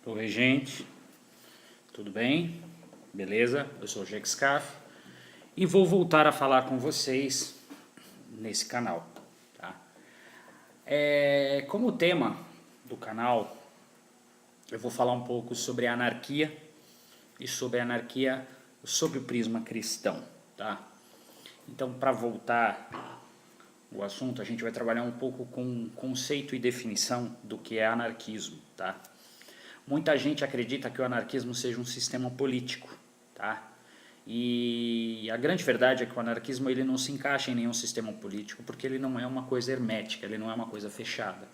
Oi, gente, tudo bem? Beleza? Eu sou o Jack Scarf e vou voltar a falar com vocês nesse canal, tá? Como tema do canal, eu vou falar um pouco sobre a anarquia e sobre a anarquia sob o prisma cristão, tá? Então, para voltar o assunto, a gente vai trabalhar um pouco com conceito e definição do que é anarquismo, tá? Muita gente acredita que o anarquismo seja um sistema político, tá? E a grande verdade é que o anarquismo ele não se encaixa em nenhum sistema político, porque ele não é uma coisa hermética, ele não é uma coisa fechada.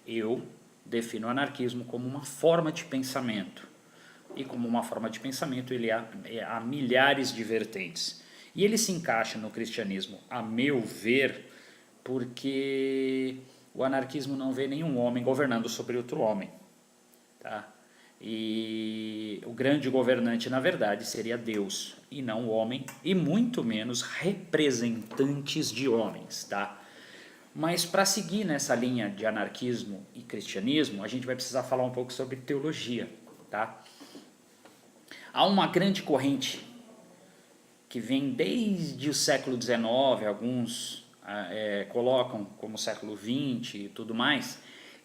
Eu defino o anarquismo como uma forma de pensamento, e como uma forma de pensamento ele há milhares de vertentes. E ele se encaixa no cristianismo, a meu ver, porque o anarquismo não vê nenhum homem governando sobre outro homem. Tá? E o grande governante, na verdade, seria Deus, e não o homem, e muito menos representantes de homens. Tá? Mas para seguir nessa linha de anarquismo e cristianismo, a gente vai precisar falar um pouco sobre teologia. Tá? Há uma grande corrente que vem desde o século XIX, alguns colocam como século XX e tudo mais,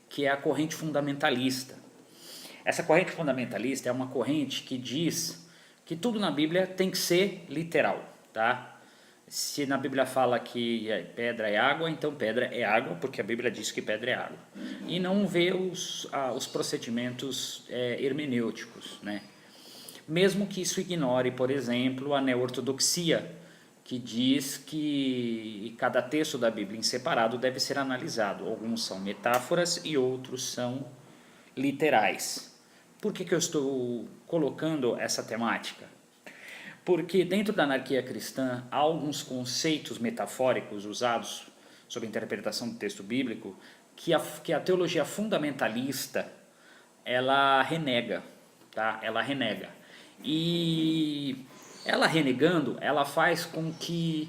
que é a corrente fundamentalista. Essa corrente fundamentalista é uma corrente que diz que tudo na Bíblia tem que ser literal, tá? Se na Bíblia fala que pedra é água, então pedra é água, porque a Bíblia diz que pedra é água. E não vê os procedimentos hermenêuticos, né? Mesmo que isso ignore, por exemplo, a neo-ortodoxia, que diz que cada texto da Bíblia em separado deve ser analisado. Alguns são metáforas e outros são literais. Por que eu estou colocando essa temática? Porque dentro da anarquia cristã há alguns conceitos metafóricos usados sob a interpretação do texto bíblico que a teologia fundamentalista ela renega, tá? Ela renega. E ela renegando, ela faz com que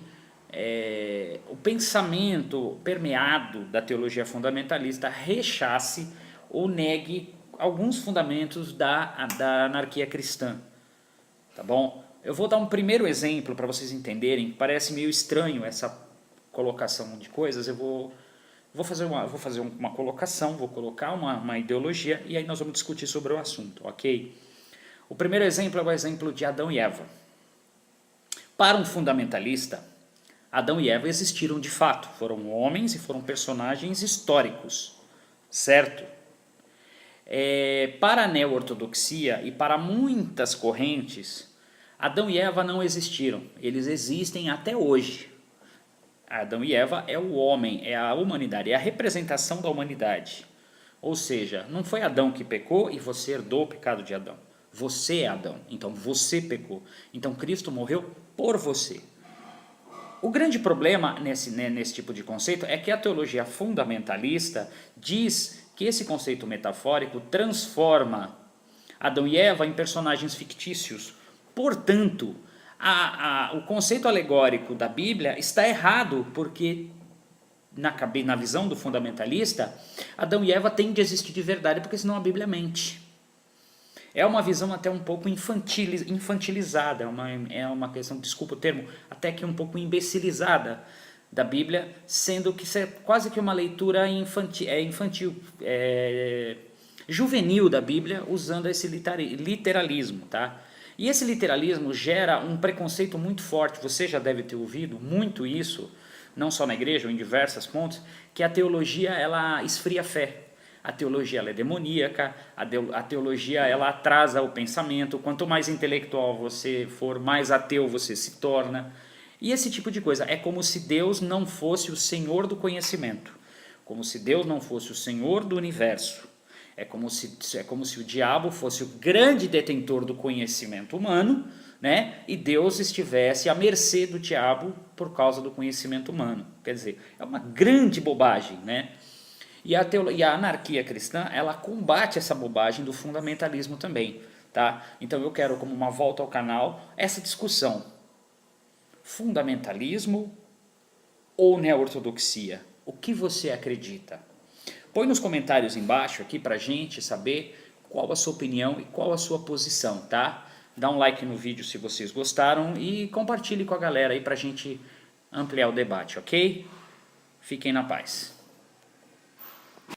o pensamento permeado da teologia fundamentalista rechace ou negue alguns fundamentos da anarquia cristã, tá bom? Eu vou dar um primeiro exemplo para vocês entenderem, parece meio estranho essa colocação de coisas, eu vou fazer uma colocação, vou colocar uma ideologia e aí nós vamos discutir sobre o assunto, ok? O primeiro exemplo é o exemplo de Adão e Eva. Para um fundamentalista, Adão e Eva existiram de fato, foram homens e foram personagens históricos, certo? Para a neo-ortodoxia e para muitas correntes, Adão e Eva não existiram, eles existem até hoje. Adão e Eva é o homem, é a humanidade, é a representação da humanidade. Ou seja, não foi Adão que pecou e você herdou o pecado de Adão. Você é Adão, então você pecou. Então Cristo morreu por você. O grande problema nesse tipo de conceito é que a teologia fundamentalista diz que esse conceito metafórico transforma Adão e Eva em personagens fictícios. Portanto, o conceito alegórico da Bíblia está errado, porque na visão do fundamentalista, Adão e Eva têm de existir de verdade, porque senão a Bíblia mente. É uma visão até um pouco infantilizada, é uma questão, desculpa o termo, até que um pouco imbecilizada da Bíblia, sendo que isso é quase que uma leitura infantil, juvenil da Bíblia, usando esse literalismo, tá? E esse literalismo gera um preconceito muito forte, você já deve ter ouvido muito isso, não só na igreja, ou em diversos pontos, que a teologia ela esfria a fé. A teologia ela é demoníaca, a teologia ela atrasa o pensamento, quanto mais intelectual você for, mais ateu você se torna. E esse tipo de coisa, é como se Deus não fosse o Senhor do conhecimento, como se Deus não fosse o Senhor do universo. É como se o diabo fosse o grande detentor do conhecimento humano, né? E Deus estivesse à mercê do diabo por causa do conhecimento humano. Quer dizer, é uma grande bobagem, né? E a anarquia cristã, ela combate essa bobagem do fundamentalismo também, tá? Então eu quero, como uma volta ao canal, essa discussão. Fundamentalismo ou neo-ortodoxia? O que você acredita? Põe nos comentários embaixo aqui pra gente saber qual a sua opinião e qual a sua posição, tá? Dá um like no vídeo se vocês gostaram e compartilhe com a galera aí pra gente ampliar o debate, ok? Fiquem na paz.